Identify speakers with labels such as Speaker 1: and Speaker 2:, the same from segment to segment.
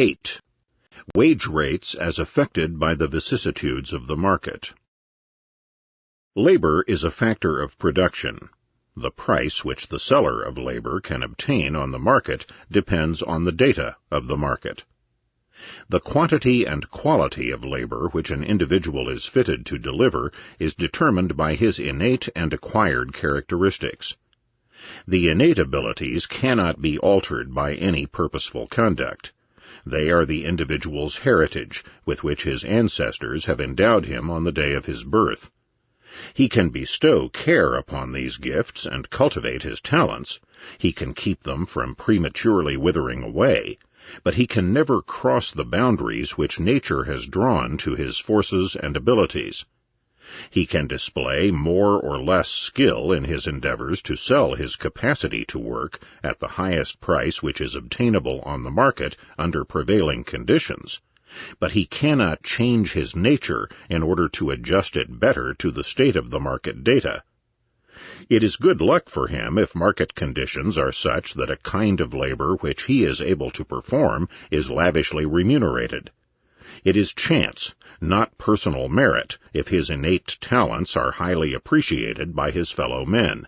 Speaker 1: 8. Wage rates as affected by the vicissitudes of the market. Labor is a factor of production. The price which the seller of labor can obtain on the market depends on the data of the market. The quantity and quality of labor which an individual is fitted to deliver is determined by his innate and acquired characteristics. The innate abilities cannot be altered by any purposeful conduct. They are the individual's heritage, with which his ancestors have endowed him on the day of his birth. He can bestow care upon these gifts and cultivate his talents. He can keep them from prematurely withering away, but he can never cross the boundaries which nature has drawn to his forces and abilities. He can display more or less skill in his endeavors to sell his capacity to work at the highest price which is obtainable on the market under prevailing conditions, but he cannot change his nature in order to adjust it better to the state of the market data. It is good luck for him if market conditions are such that a kind of labor which he is able to perform is lavishly remunerated. It is chance, not personal merit, if his innate talents are highly appreciated by his fellow men.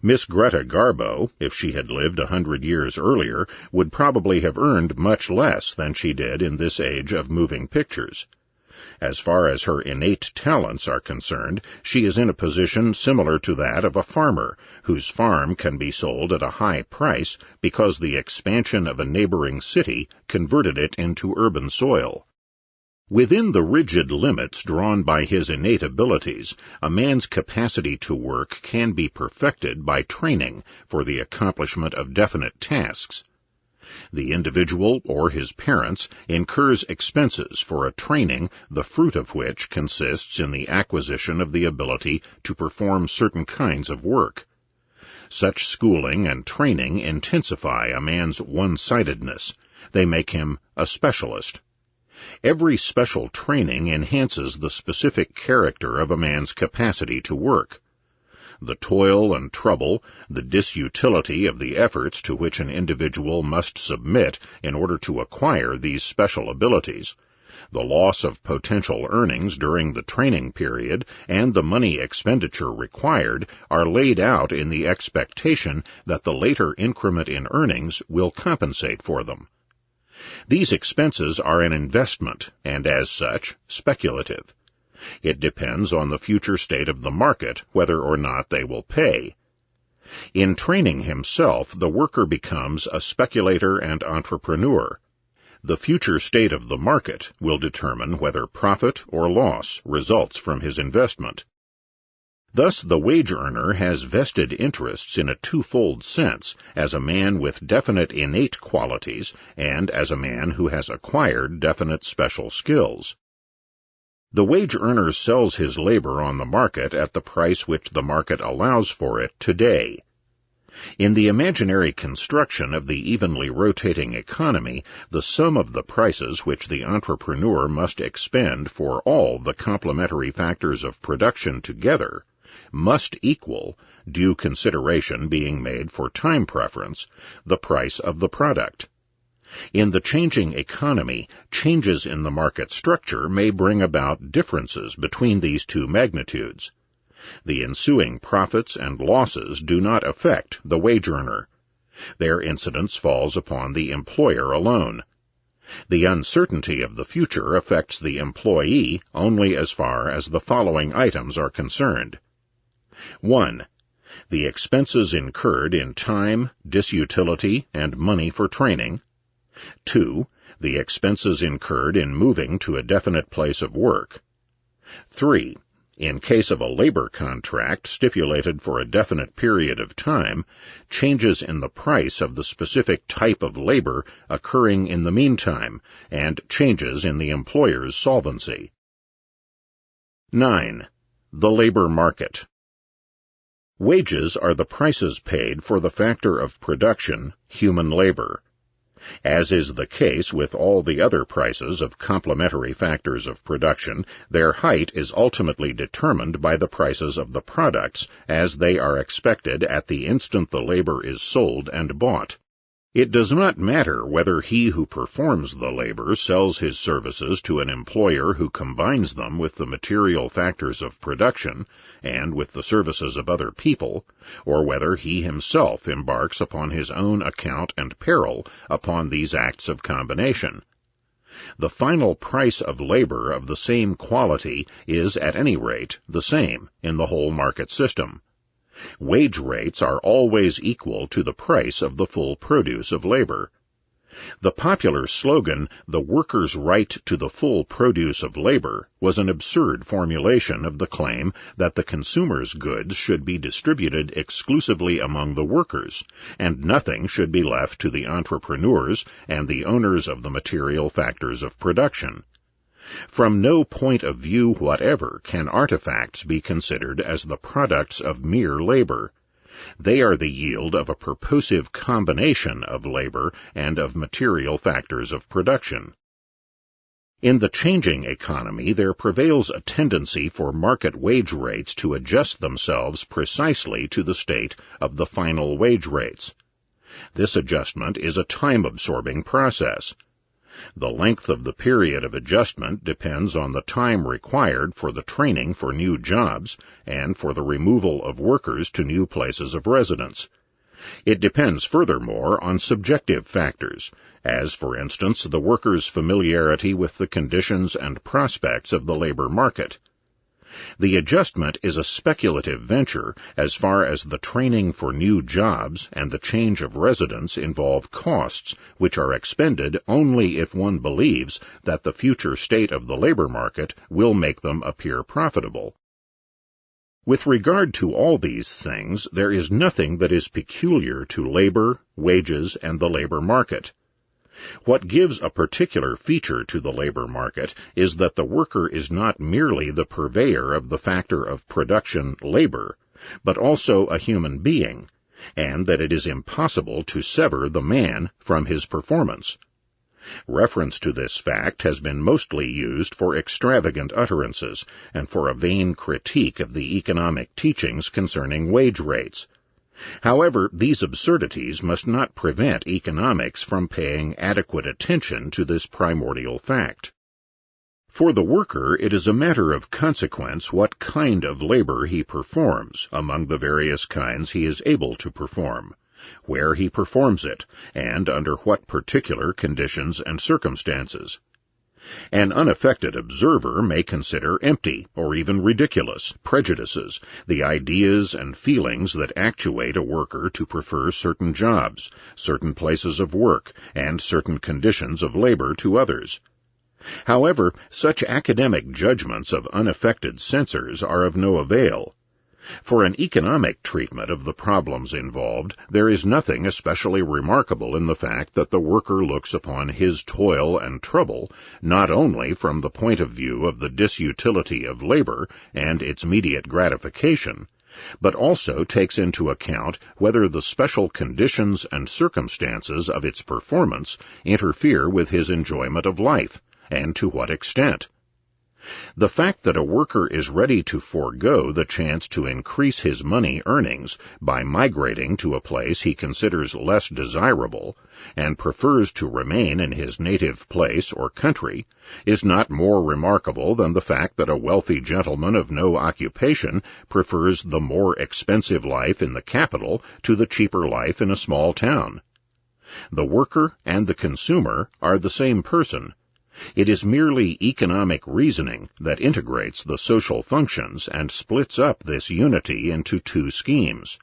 Speaker 1: Miss Greta Garbo, if she had lived 100 years earlier, would probably have earned much less than she did in this age of moving pictures. As far as her innate talents are concerned, she is in a position similar to that of a farmer, whose farm can be sold at a high price because the expansion of a neighboring city converted it into urban soil. Within the rigid limits drawn by his innate abilities, a man's capacity to work can be perfected by training for the accomplishment of definite tasks. The individual or his parents incurs expenses for a training the fruit of which consists in the acquisition of the ability to perform certain kinds of work. Such schooling and training intensify a man's one-sidedness. They make him a specialist. Every special training enhances the specific character of a man's capacity to work. The toil and trouble, the disutility of the efforts to which an individual must submit in order to acquire these special abilities, the loss of potential earnings during the training period, and the money expenditure required are laid out in the expectation that the later increment in earnings will compensate for them. These expenses are an investment, and as such, speculative. It depends on the future state of the market whether or not they will pay. In training himself, the worker becomes a speculator and entrepreneur. The future state of the market will determine whether profit or loss results from his investment. Thus the wage earner has vested interests in a twofold sense, as a man with definite innate qualities and as a man who has acquired definite special skills. The wage earner sells his labor on the market at the price which the market allows for it today. In the imaginary construction of the evenly rotating economy, the sum of the prices which the entrepreneur must expend for all the complementary factors of production together must equal, due consideration being made for time preference, the price of the product. In the changing economy, changes in the market structure may bring about differences between these two magnitudes. The ensuing profits and losses do not affect the wage earner. Their incidence falls upon the employer alone. The uncertainty of the future affects the employee only as far as the following items are concerned. 1. The expenses incurred in time, disutility, and money for training. 2. The expenses incurred in moving to a definite place of work. 3. In case of a labor contract stipulated for a definite period of time, changes in the price of the specific type of labor occurring in the meantime, and changes in the employer's solvency. 9. The labor market. Wages are the prices paid for the factor of production, human labor. As is the case with all the other prices of complementary factors of production, their height is ultimately determined by the prices of the products as they are expected at the instant the labor is sold and bought. It does not matter whether he who performs the labor sells his services to an employer who combines them with the material factors of production and with the services of other people, or whether he himself embarks upon his own account and peril upon these acts of combination. The final price of labor of the same quality is at any rate the same in the whole market system. Wage rates are always equal to the price of the full produce of labor. The popular slogan, "The worker's right to the full produce of labor," was an absurd formulation of the claim that the consumer's goods should be distributed exclusively among the workers, and nothing should be left to the entrepreneurs and the owners of the material factors of production. From no point of view whatever can artifacts be considered as the products of mere labor. They are the yield of a purposive combination of labor and of material factors of production. In the changing economy, there prevails a tendency for market wage rates to adjust themselves precisely to the state of the final wage rates. This adjustment is a time-absorbing process. The length of the period of adjustment depends on the time required for the training for new jobs and for the removal of workers to new places of residence. It depends furthermore on subjective factors, as, for instance, the worker's familiarity with the conditions and prospects of the labor market. The adjustment is a speculative venture as far as the training for new jobs and the change of residence involve costs which are expended only if one believes that the future state of the labor market will make them appear profitable. With regard to all these things, there is nothing that is peculiar to labor, wages, and the labor market. What gives a particular feature to the labor market is that the worker is not merely the purveyor of the factor of production, labor, but also a human being, and that it is impossible to sever the man from his performance. Reference to this fact has been mostly used for extravagant utterances and for a vain critique of the economic teachings concerning wage rates. However, these absurdities must not prevent economics from paying adequate attention to this primordial fact. For the worker, it is a matter of consequence what kind of labor he performs among the various kinds he is able to perform, where he performs it, and under what particular conditions and circumstances. An unaffected observer may consider empty, or even ridiculous, prejudices, the ideas and feelings that actuate a worker to prefer certain jobs, certain places of work, and certain conditions of labor to others. However, such academic judgments of unaffected censors are of no avail. For an economic treatment of the problems involved, there is nothing especially remarkable in the fact that the worker looks upon his toil and trouble not only from the point of view of the disutility of labor and its immediate gratification, but also takes into account whether the special conditions and circumstances of its performance interfere with his enjoyment of life, and to what extent. The fact that a worker is ready to forego the chance to increase his money earnings by migrating to a place he considers less desirable, and prefers to remain in his native place or country, is not more remarkable than the fact that a wealthy gentleman of no occupation prefers the more expensive life in the capital to the cheaper life in a small town. The worker and the consumer are the same person. It is merely economic reasoning that integrates the social functions and splits up this unity into two schemes.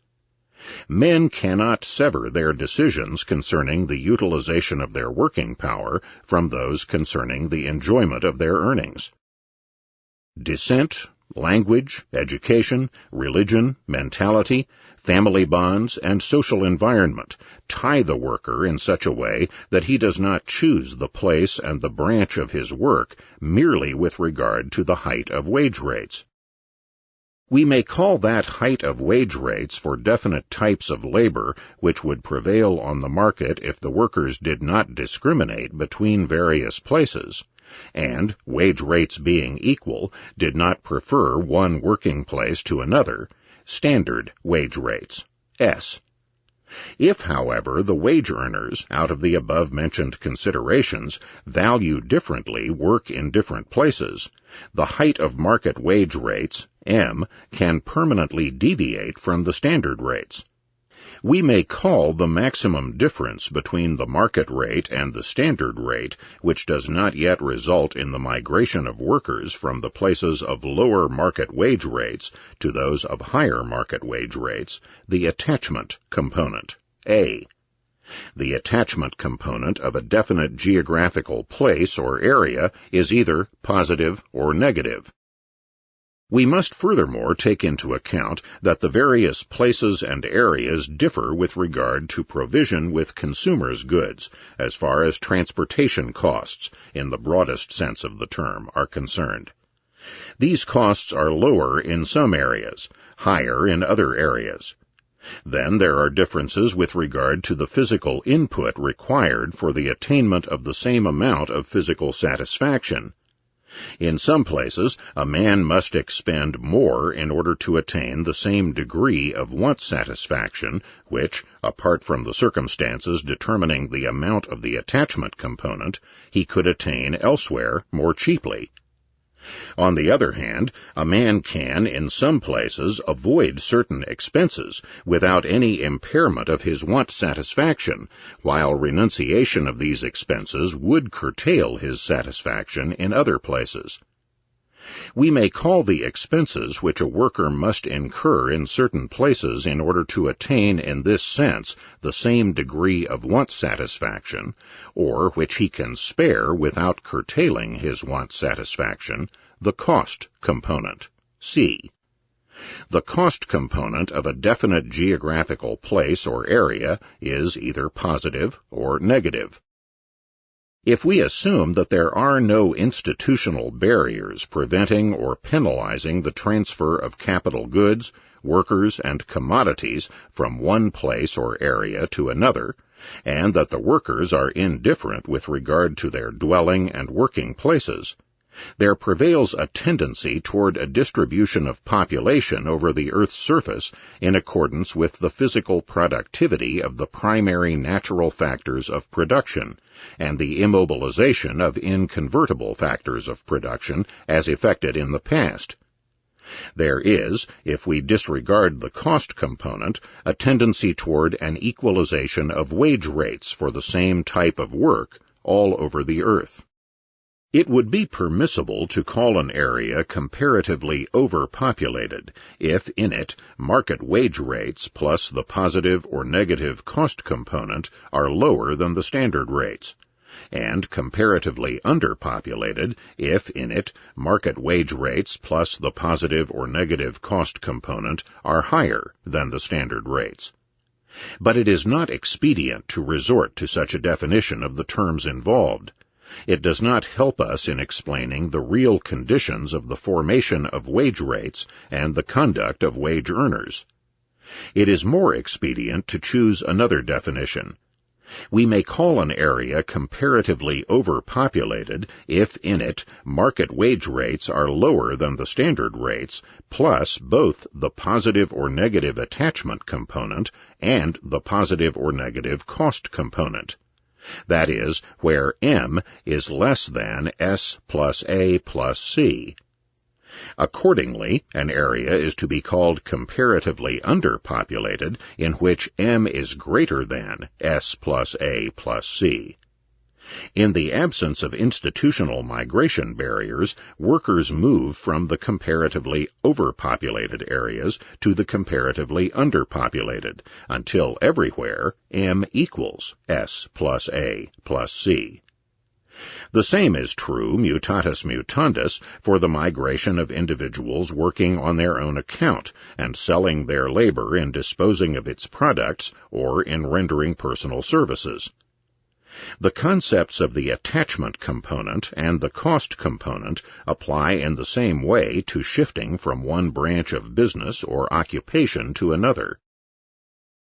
Speaker 1: Men cannot sever their decisions concerning the utilization of their working power from those concerning the enjoyment of their earnings. Descent, language, education, religion, mentality, family bonds, and social environment tie the worker in such a way that he does not choose the place and the branch of his work merely with regard to the height of wage rates. We may call that height of wage rates for definite types of labor which would prevail on the market if the workers did not discriminate between various places, and, wage rates being equal, did not prefer one working place to another, standard wage rates, S. If, however, the wage earners, out of the above-mentioned considerations, value differently work in different places, the height of market wage rates, M, can permanently deviate from the standard rates. We may call the maximum difference between the market rate and the standard rate, which does not yet result in the migration of workers from the places of lower market wage rates to those of higher market wage rates, the attachment component, A. The attachment component of a definite geographical place or area is either positive or negative. We must furthermore take into account that the various places and areas differ with regard to provision with consumers' goods, as far as transportation costs, in the broadest sense of the term, are concerned. These costs are lower in some areas, higher in other areas. Then there are differences with regard to the physical input required for the attainment of the same amount of physical satisfaction. In some places, a man must expend more in order to attain the same degree of want satisfaction, which, apart from the circumstances determining the amount of the attachment component, he could attain elsewhere more cheaply. On the other hand, a man can, in some places, avoid certain expenses without any impairment of his want satisfaction, while renunciation of these expenses would curtail his satisfaction in other places. We may call the expenses which a worker must incur in certain places in order to attain in this sense the same degree of want satisfaction, or which he can spare without curtailing his want satisfaction, the cost component, C. The cost component of a definite geographical place or area is either positive or negative. If we assume that there are no institutional barriers preventing or penalizing the transfer of capital goods, workers, and commodities from one place or area to another, and that the workers are indifferent with regard to their dwelling and working places, there prevails a tendency toward a distribution of population over the Earth's surface in accordance with the physical productivity of the primary natural factors of production, and the immobilization of inconvertible factors of production as effected in the past. There is, if we disregard the cost component, a tendency toward an equalization of wage rates for the same type of work all over the Earth. It would be permissible to call an area comparatively overpopulated if in it market wage rates plus the positive or negative cost component are lower than the standard rates, and comparatively underpopulated if in it market wage rates plus the positive or negative cost component are higher than the standard rates. But it is not expedient to resort to such a definition of the terms involved. It does not help us in explaining the real conditions of the formation of wage rates and the conduct of wage earners. It is more expedient to choose another definition. We may call an area comparatively overpopulated if in it market wage rates are lower than the standard rates, plus both the positive or negative attachment component and the positive or negative cost component. That is, where M is less than S plus A plus C. Accordingly, an area is to be called comparatively underpopulated in which M is greater than S plus A plus C. In the absence of institutional migration barriers, workers move from the comparatively overpopulated areas to the comparatively underpopulated, until everywhere M equals S plus A plus C. The same is true, mutatis mutandis, for the migration of individuals working on their own account and selling their labor in disposing of its products or in rendering personal services. The concepts of the attachment component and the cost component apply in the same way to shifting from one branch of business or occupation to another.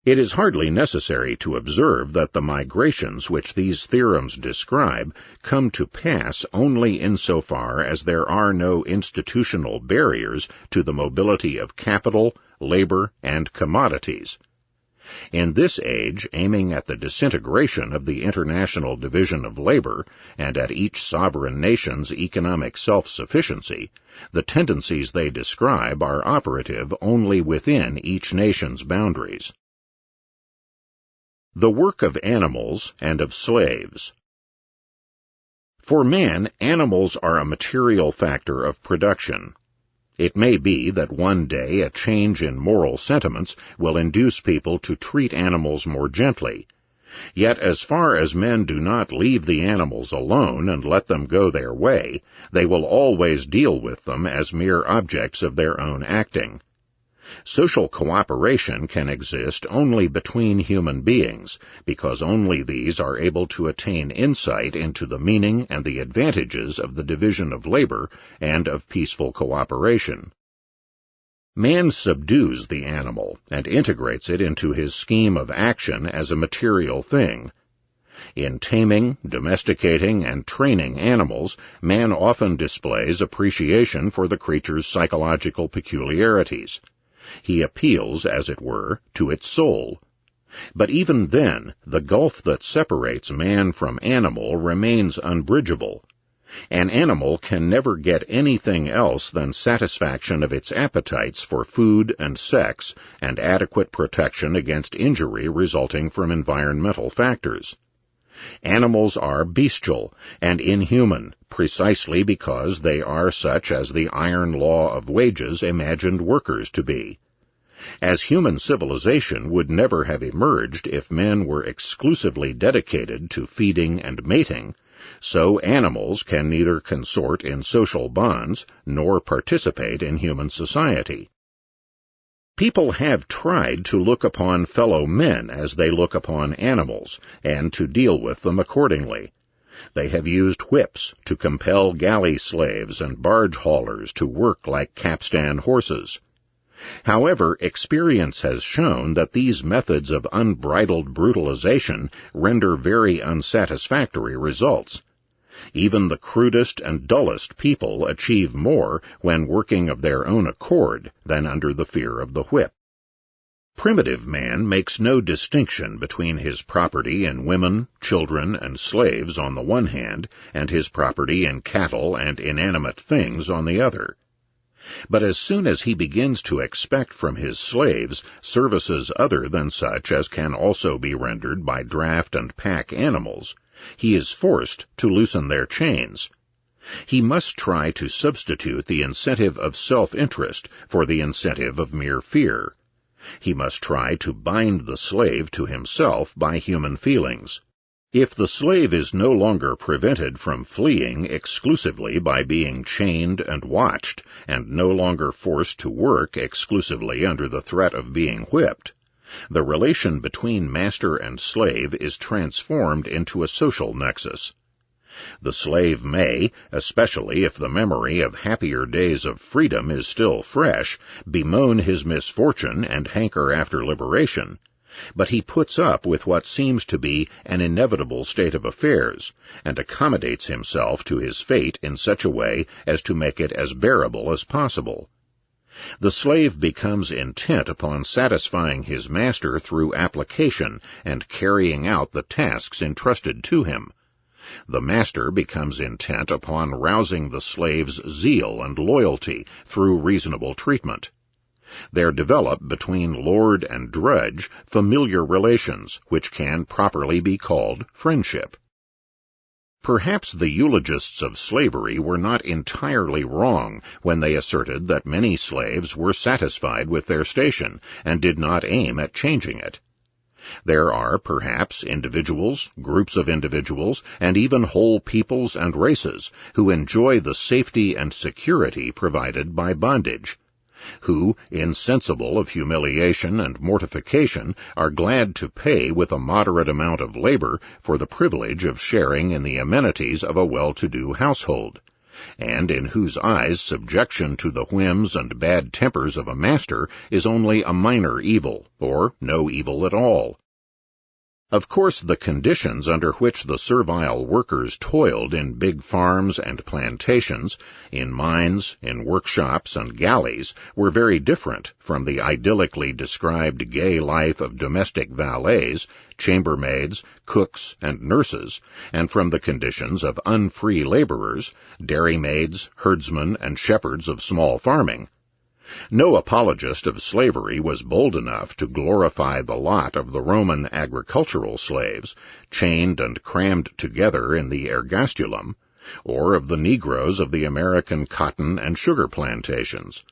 Speaker 1: It is hardly necessary to observe that the migrations which these theorems describe come to pass only insofar as there are no institutional barriers to the mobility of capital, labor, and commodities. In this age, aiming at the disintegration of the international division of labor and at each sovereign nation's economic self-sufficiency, the tendencies they describe are operative only within each nation's boundaries. The work of animals and of slaves. For man, animals are a material factor of production. It may be that one day a change in moral sentiments will induce people to treat animals more gently. Yet as far as men do not leave the animals alone and let them go their way, they will always deal with them as mere objects of their own acting. Social cooperation can exist only between human beings, because only these are able to attain insight into the meaning and the advantages of the division of labor and of peaceful cooperation. Man subdues the animal and integrates it into his scheme of action as a material thing. In taming, domesticating, and training animals, man often displays appreciation for the creature's psychological peculiarities. He appeals, as it were, to its soul. But even then, the gulf that separates man from animal remains unbridgeable. An animal can never get anything else than satisfaction of its appetites for food and sex and adequate protection against injury resulting from environmental factors. Animals are bestial and inhuman precisely because they are such as the iron law of wages imagined workers to be. As human civilization would never have emerged if men were exclusively dedicated to feeding and mating, so animals can neither consort in social bonds nor participate in human society. People have tried to look upon fellow men as they look upon animals, and to deal with them accordingly. They have used whips to compel galley slaves and barge haulers to work like capstan horses. However, experience has shown that these methods of unbridled brutalization render very unsatisfactory results. Even the crudest and dullest people achieve more when working of their own accord than under the fear of the whip. Primitive man makes no distinction between his property in women, children, and slaves on the one hand, and his property in cattle and inanimate things on the other. But as soon as he begins to expect from his slaves services other than such as can also be rendered by draft and pack animals, he is forced to loosen their chains. He must try to substitute the incentive of self-interest for the incentive of mere fear. He must try to bind the slave to himself by human feelings. If the slave is no longer prevented from fleeing exclusively by being chained and watched, and no longer forced to work exclusively under the threat of being whipped, the relation between master and slave is transformed into a social nexus. The slave may, especially if the memory of happier days of freedom is still fresh, bemoan his misfortune and hanker after liberation, but he puts up with what seems to be an inevitable state of affairs, and accommodates himself to his fate in such a way as to make it as bearable as possible. The slave becomes intent upon satisfying his master through application and carrying out the tasks entrusted to him. The master becomes intent upon rousing the slave's zeal and loyalty through reasonable treatment. There develop between lord and drudge familiar relations which can properly be called friendship. Perhaps the eulogists of slavery were not entirely wrong when they asserted that many slaves were satisfied with their station and did not aim at changing it. There are, perhaps, individuals, groups of individuals, and even whole peoples and races who enjoy the safety and security provided by bondage, who, insensible of humiliation and mortification, are glad to pay with a moderate amount of labor for the privilege of sharing in the amenities of a well-to-do household, and in whose eyes subjection to the whims and bad tempers of a master is only a minor evil, or no evil at all. Of course, the conditions under which the servile workers toiled in big farms and plantations, in mines, in workshops and galleys, were very different from the idyllically described gay life of domestic valets, chambermaids, cooks, and nurses, and from the conditions of unfree laborers, dairymaids, herdsmen, and shepherds of small farming. No apologist of slavery was bold enough to glorify the lot of the Roman agricultural slaves, chained and crammed together in the ergastulum, or of the Negroes of the American cotton and sugar plantations.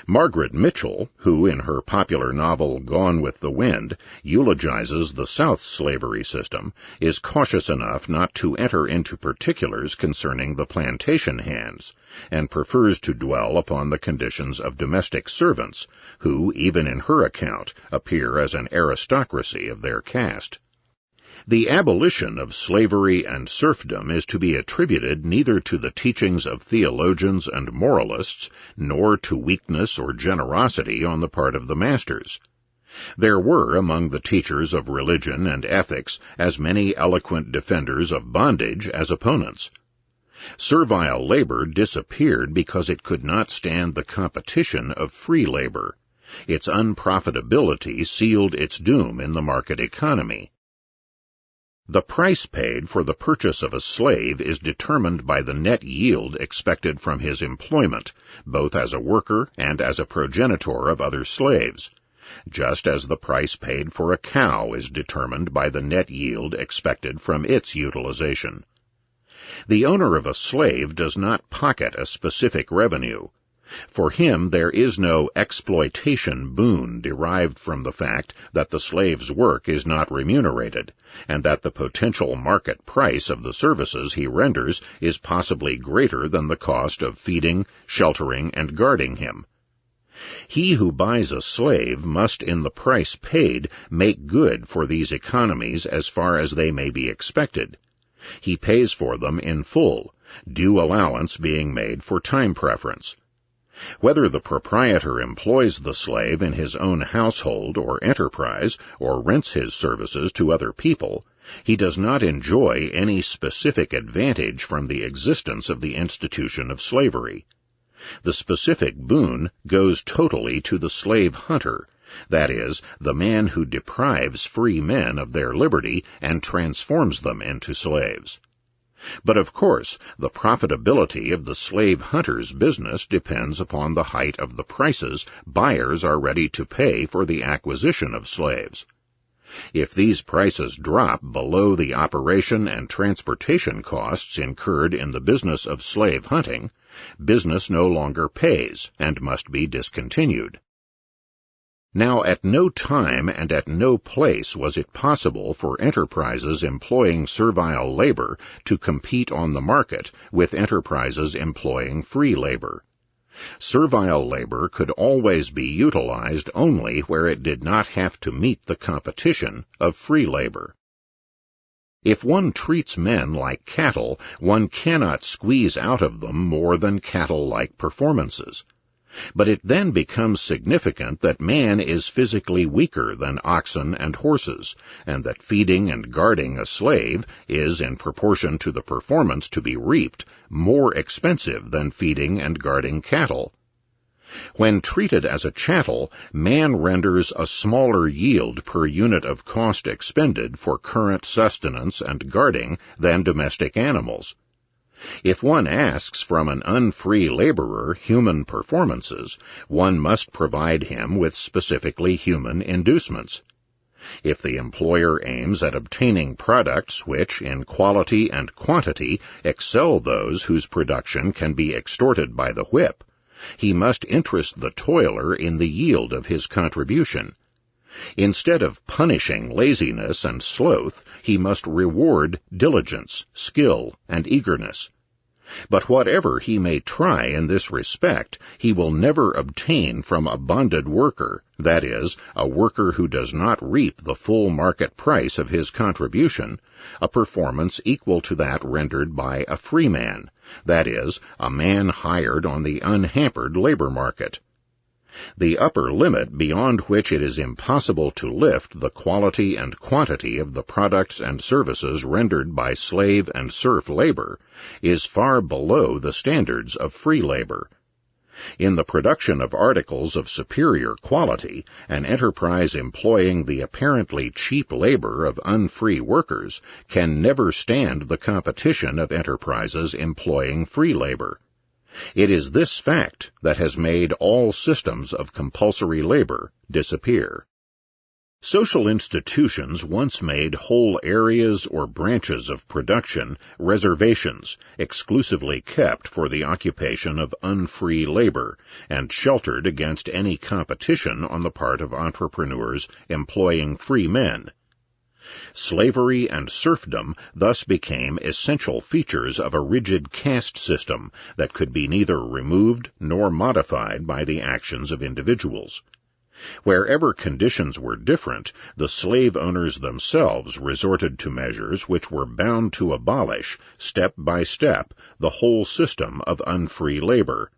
Speaker 1: Margaret Mitchell, who in her popular novel Gone with the Wind eulogizes the South's slavery system, is cautious enough not to enter into particulars concerning the plantation hands, and prefers to dwell upon the conditions of domestic servants, who, even in her account, appear as an aristocracy of their caste. The abolition of slavery and serfdom is to be attributed neither to the teachings of theologians and moralists, nor to weakness or generosity on the part of the masters. There were among the teachers of religion and ethics as many eloquent defenders of bondage as opponents. Servile labor disappeared because it could not stand the competition of free labor. Its unprofitability sealed its doom in the market economy. The price paid for the purchase of a slave is determined by the net yield expected from his employment, both as a worker and as a progenitor of other slaves, just as the price paid for a cow is determined by the net yield expected from its utilization. The owner of a slave does not pocket a specific revenue. For him there is no exploitation boon derived from the fact that the slave's work is not remunerated, and that the potential market price of the services he renders is possibly greater than the cost of feeding, sheltering, and guarding him. He who buys a slave must in the price paid make good for these economies as far as they may be expected. He pays for them in full, due allowance being made for time preference. Whether the proprietor employs the slave in his own household or enterprise, or rents his services to other people, he does not enjoy any specific advantage from the existence of the institution of slavery. The specific boon goes totally to the slave hunter, that is, the man who deprives free men of their liberty and transforms them into slaves. But of course, the profitability of the slave hunter's business depends upon the height of the prices buyers are ready to pay for the acquisition of slaves. If these prices drop below the operation and transportation costs incurred in the business of slave hunting, business no longer pays and must be discontinued. Now at no time and at no place was it possible for enterprises employing servile labor to compete on the market with enterprises employing free labor. Servile labor could always be utilized only where it did not have to meet the competition of free labor. If one treats men like cattle, one cannot squeeze out of them more than cattle-like performances. But it then becomes significant that man is physically weaker than oxen and horses, and that feeding and guarding a slave is, in proportion to the performance to be reaped, more expensive than feeding and guarding cattle. When treated as a chattel, man renders a smaller yield per unit of cost expended for current sustenance and guarding than domestic animals. If one asks from an unfree laborer human performances, one must provide him with specifically human inducements. If the employer aims at obtaining products which, in quality and quantity, excel those whose production can be extorted by the whip, he must interest the toiler in the yield of his contribution. Instead of punishing laziness and sloth, he must reward diligence, skill, and eagerness. But whatever he may try in this respect, he will never obtain from a bonded worker, that is, a worker who does not reap the full market price of his contribution, a performance equal to that rendered by a free man, that is, a man hired on the unhampered labor market. the upper limit beyond which it is impossible to lift the quality and quantity of the products and services rendered by slave and serf labor is far below the standards of free labor. In the production of articles of superior quality, an enterprise employing the apparently cheap labor of unfree workers can never stand the competition of enterprises employing free labor. It is this fact that has made all systems of compulsory labor disappear. Social institutions once made whole areas or branches of production reservations exclusively kept for the occupation of unfree labor and sheltered against any competition on the part of entrepreneurs employing free men. Slavery and serfdom thus became essential features of a rigid caste system that could be neither removed nor modified by the actions of individuals. Wherever conditions were different, the slave owners themselves resorted to measures which were bound to abolish, step by step, the whole system of unfree labor.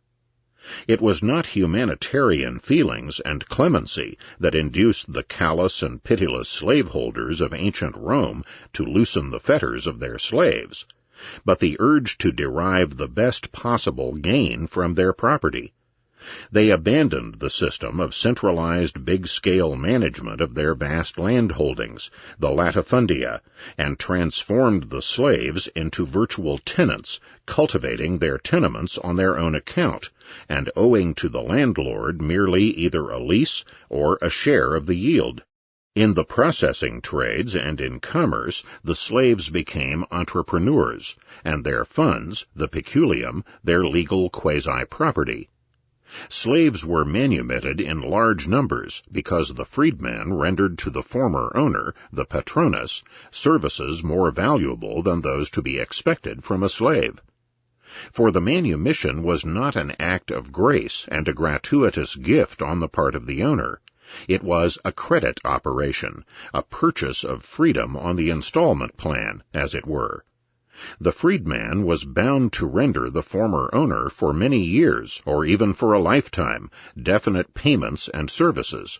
Speaker 1: It was not humanitarian feelings and clemency that induced the callous and pitiless slaveholders of ancient Rome to loosen the fetters of their slaves, but the urge to derive the best possible gain from their property. They abandoned the system of centralized big-scale management of their vast landholdings, the latifundia, and transformed the slaves into virtual tenants, cultivating their tenements on their own account, and owing to the landlord merely either a lease or a share of the yield. In the processing trades and in commerce, the slaves became entrepreneurs, and their funds, the peculium, their legal quasi-property. Slaves were manumitted in large numbers because the freedman rendered to the former owner, the patronus, services more valuable than those to be expected from a slave. For the manumission was not an act of grace and a gratuitous gift on the part of the owner. It was a credit operation, a purchase of freedom on the installment plan, as it were. The freedman was bound to render the former owner for many years, or even for a lifetime, definite payments and services.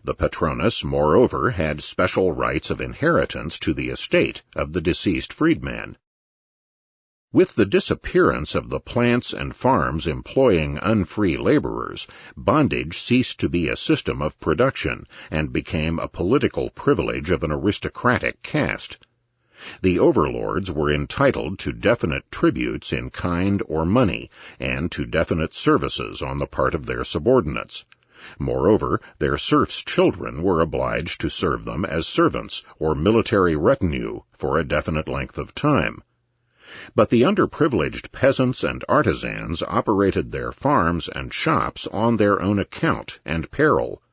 Speaker 1: The patronus, moreover, had special rights of inheritance to the estate of the deceased freedman. With the disappearance of the plants and farms employing unfree laborers, bondage ceased to be a system of production and became a political privilege of an aristocratic caste. The overlords were entitled to definite tributes in kind or money, and to definite services on the part of their subordinates. Moreover, their serfs' children were obliged to serve them as servants or military retinue for a definite length of time. But the underprivileged peasants and artisans operated their farms and shops on their own account and peril.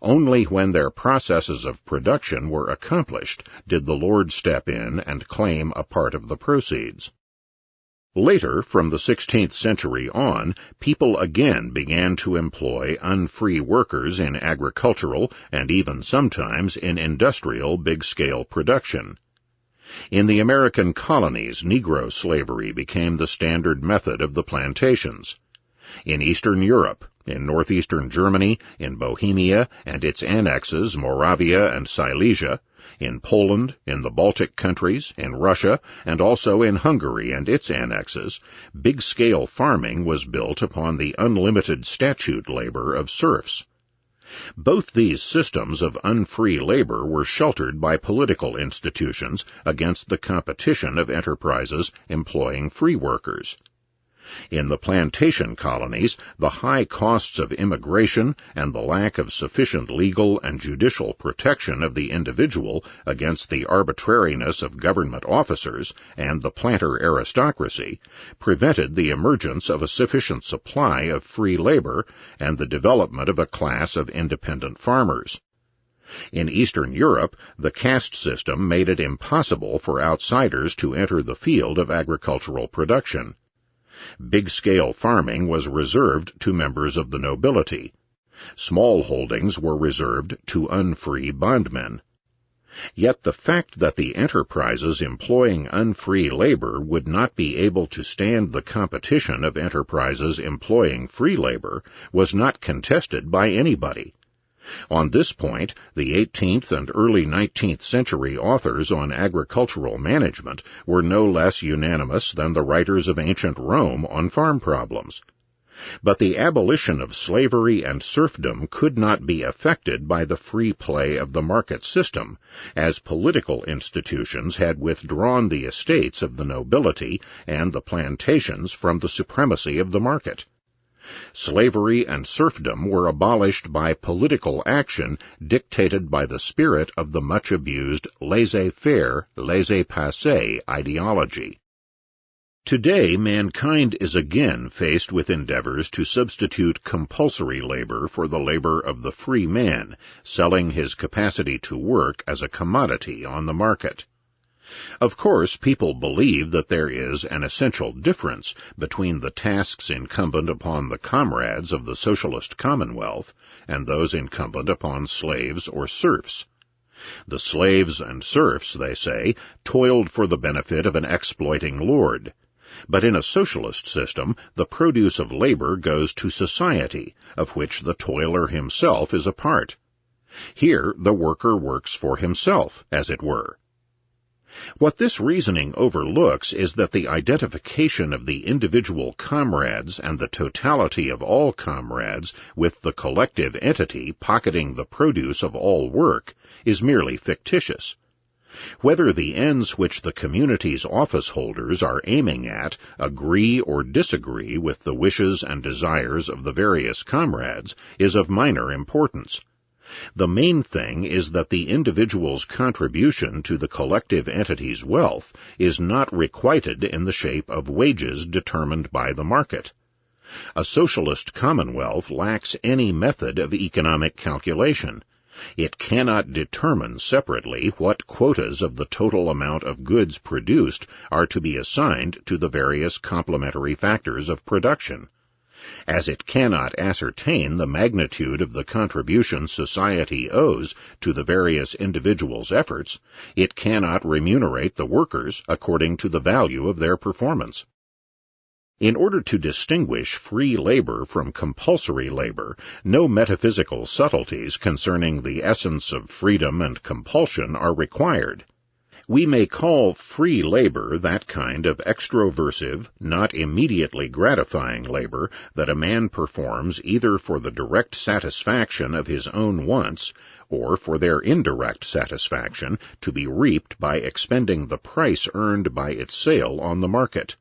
Speaker 1: Only when their processes of production were accomplished did the lord step in and claim a part of the proceeds. Later, from the 16th century on, people again began to employ unfree workers in agricultural and even sometimes in industrial big-scale production. In the American colonies, Negro slavery became the standard method of the plantations. In Eastern Europe, in northeastern Germany, in Bohemia and its annexes Moravia and Silesia, in Poland, in the Baltic countries, in Russia, and also in Hungary and its annexes, big-scale farming was built upon the unlimited statute labor of serfs. Both these systems of unfree labor were sheltered by political institutions against the competition of enterprises employing free workers. In the plantation colonies, the high costs of immigration and the lack of sufficient legal and judicial protection of the individual against the arbitrariness of government officers and the planter aristocracy prevented the emergence of a sufficient supply of free labor and the development of a class of independent farmers. In Eastern Europe, the caste system made it impossible for outsiders to enter the field of agricultural production. Big-scale farming was reserved to members of the nobility. Small holdings were reserved to unfree bondmen. Yet the fact that the enterprises employing unfree labor would not be able to stand the competition of enterprises employing free labor was not contested by anybody. On this point, the 18th and early 19th century authors on agricultural management were no less unanimous than the writers of ancient Rome on farm problems. But the abolition of slavery and serfdom could not be effected by the free play of the market system, as political institutions had withdrawn the estates of the nobility and the plantations from the supremacy of the market. Slavery and serfdom were abolished by political action dictated by the spirit of the much-abused laissez-faire, laissez-passer ideology. Today, mankind is again faced with endeavors to substitute compulsory labor for the labor of the free man, selling his capacity to work as a commodity on the market. Of course, people believe that there is an essential difference between the tasks incumbent upon the comrades of the socialist commonwealth and those incumbent upon slaves or serfs. The slaves and serfs, they say, toiled for the benefit of an exploiting lord. But in a socialist system, the produce of labor goes to society, of which the toiler himself is a part. Here, the worker works for himself, as it were. What this reasoning overlooks is that the identification of the individual comrades and the totality of all comrades with the collective entity pocketing the produce of all work is merely fictitious. Whether the ends which the community's office holders are aiming at agree or disagree with the wishes and desires of the various comrades is of minor importance. The main thing is that the individual's contribution to the collective entity's wealth is not requited in the shape of wages determined by the market. A socialist commonwealth lacks any method of economic calculation. It cannot determine separately what quotas of the total amount of goods produced are to be assigned to the various complementary factors of production. As it cannot ascertain the magnitude of the contribution society owes to the various individuals' efforts, it cannot remunerate the workers according to the value of their performance. In order to distinguish free labor from compulsory labor, no metaphysical subtleties concerning the essence of freedom and compulsion are required. We may call free labor that kind of extroversive, not immediately gratifying labor that a man performs either for the direct satisfaction of his own wants or for their indirect satisfaction to be reaped by expending the price earned by its sale on the market.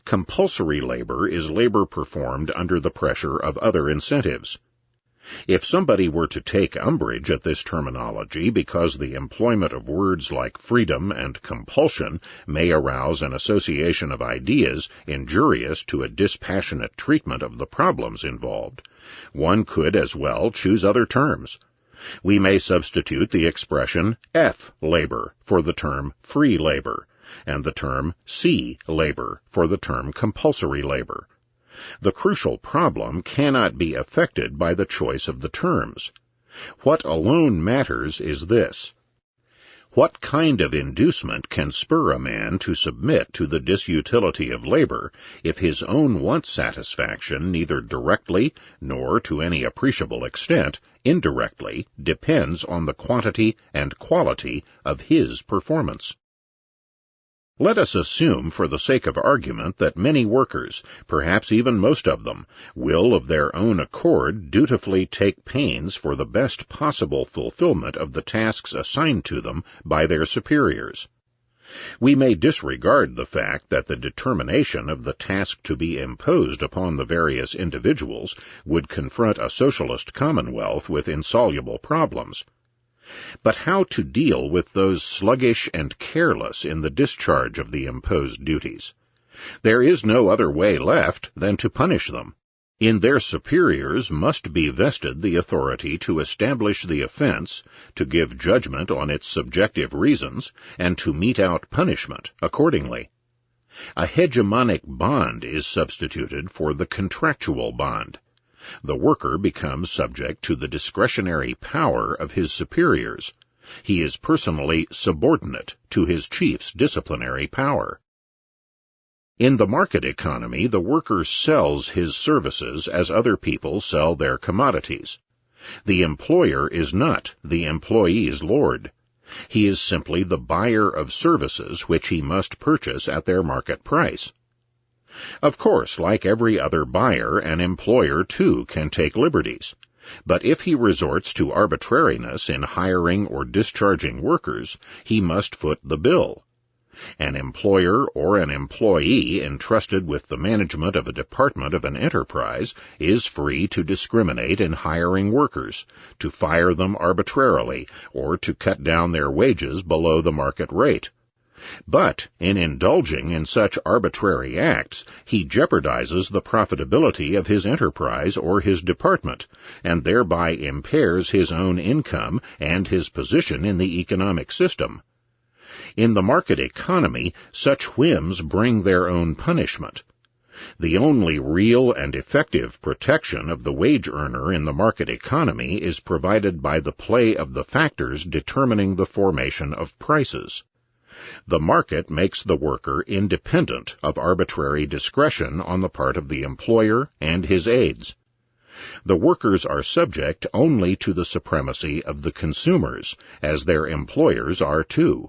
Speaker 1: Compulsory labor is labor performed under the pressure of other incentives. If somebody were to take umbrage at this terminology because the employment of words like freedom and compulsion may arouse an association of ideas injurious to a dispassionate treatment of the problems involved, one could as well choose other terms. We may substitute the expression F labor for the term free labor, and the term C labor for the term compulsory labor. The crucial problem cannot be affected by the choice of the terms. What alone matters is this: what kind of inducement can spur a man to submit to the disutility of labor if his own want satisfaction neither directly nor to any appreciable extent indirectly depends on the quantity and quality of his performance? Let us assume, for the sake of argument, that many workers, perhaps even most of them, will of their own accord dutifully take pains for the best possible fulfillment of the tasks assigned to them by their superiors. We may disregard the fact that the determination of the task to be imposed upon the various individuals would confront a socialist commonwealth with insoluble problems. But how to deal with those sluggish and careless in the discharge of the imposed duties? There is no other way left than to punish them. In their superiors must be vested the authority to establish the offense, to give judgment on its subjective reasons, and to mete out punishment accordingly. A hegemonic bond is substituted for the contractual bond. The worker becomes subject to the discretionary power of his superiors. He is personally subordinate to his chief's disciplinary power. In the market economy, the worker sells his services as other people sell their commodities. The employer is not the employee's lord. He is simply the buyer of services which he must purchase at their market price. Of course, like every other buyer, an employer too can take liberties. But if he resorts to arbitrariness in hiring or discharging workers, he must foot the bill. An employer or an employee entrusted with the management of a department of an enterprise is free to discriminate in hiring workers, to fire them arbitrarily, or to cut down their wages below the market rate. But in indulging in such arbitrary acts, he jeopardizes the profitability of his enterprise or his department, and thereby impairs his own income and his position in the economic system. In the market economy, such whims bring their own punishment. The only real and effective protection of the wage earner in the market economy is provided by the play of the factors determining the formation of prices. The market makes the worker independent of arbitrary discretion on the part of the employer and his aides. The workers are subject only to the supremacy of the consumers, as their employers are too.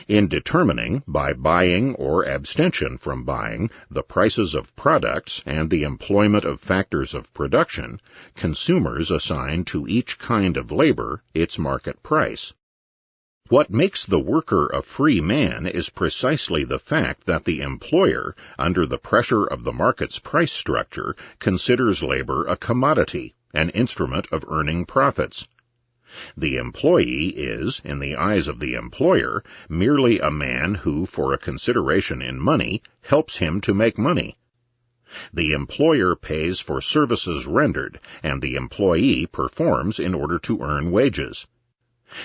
Speaker 1: In determining, by buying or abstention from buying, the prices of products and the employment of factors of production, consumers assign to each kind of labor its market price. What makes the worker a free man is precisely the fact that the employer, under the pressure of the market's price structure, considers labor a commodity, an instrument of earning profits. The employee is, in the eyes of the employer, merely a man who, for a consideration in money, helps him to make money. The employer pays for services rendered, and the employee performs in order to earn wages.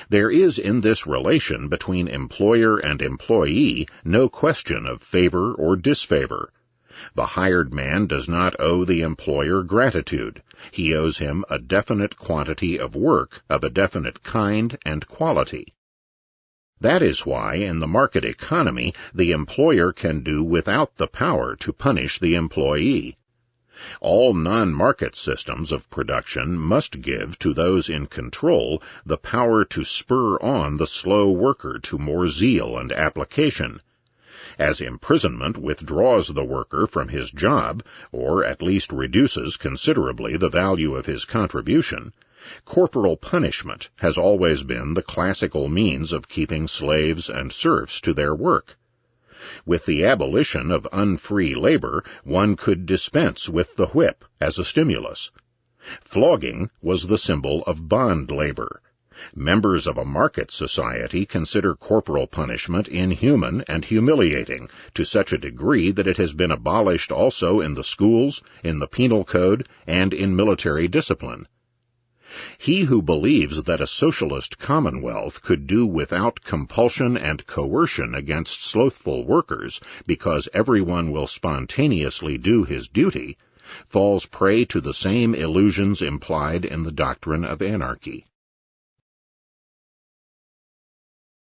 Speaker 1: There is in this relation between employer and employee no question of favor or disfavor. The hired man does not owe the employer gratitude. He owes him a definite quantity of work of a definite kind and quality. That is why, in the market economy, the employer can do without the power to punish the employee. All non-market systems of production must give to those in control the power to spur on the slow worker to more zeal and application. As imprisonment withdraws the worker from his job, or at least reduces considerably the value of his contribution, corporal punishment has always been the classical means of keeping slaves and serfs to their work. With the abolition of unfree labor, one could dispense with the whip as a stimulus. Flogging was the symbol of bond labor. Members of a market society consider corporal punishment inhuman and humiliating to such a degree that it has been abolished also in the schools, in the penal code, and in military discipline. He who believes that a socialist commonwealth could do without compulsion and coercion against slothful workers because everyone will spontaneously do his duty, falls prey to the same illusions implied in the doctrine of anarchy.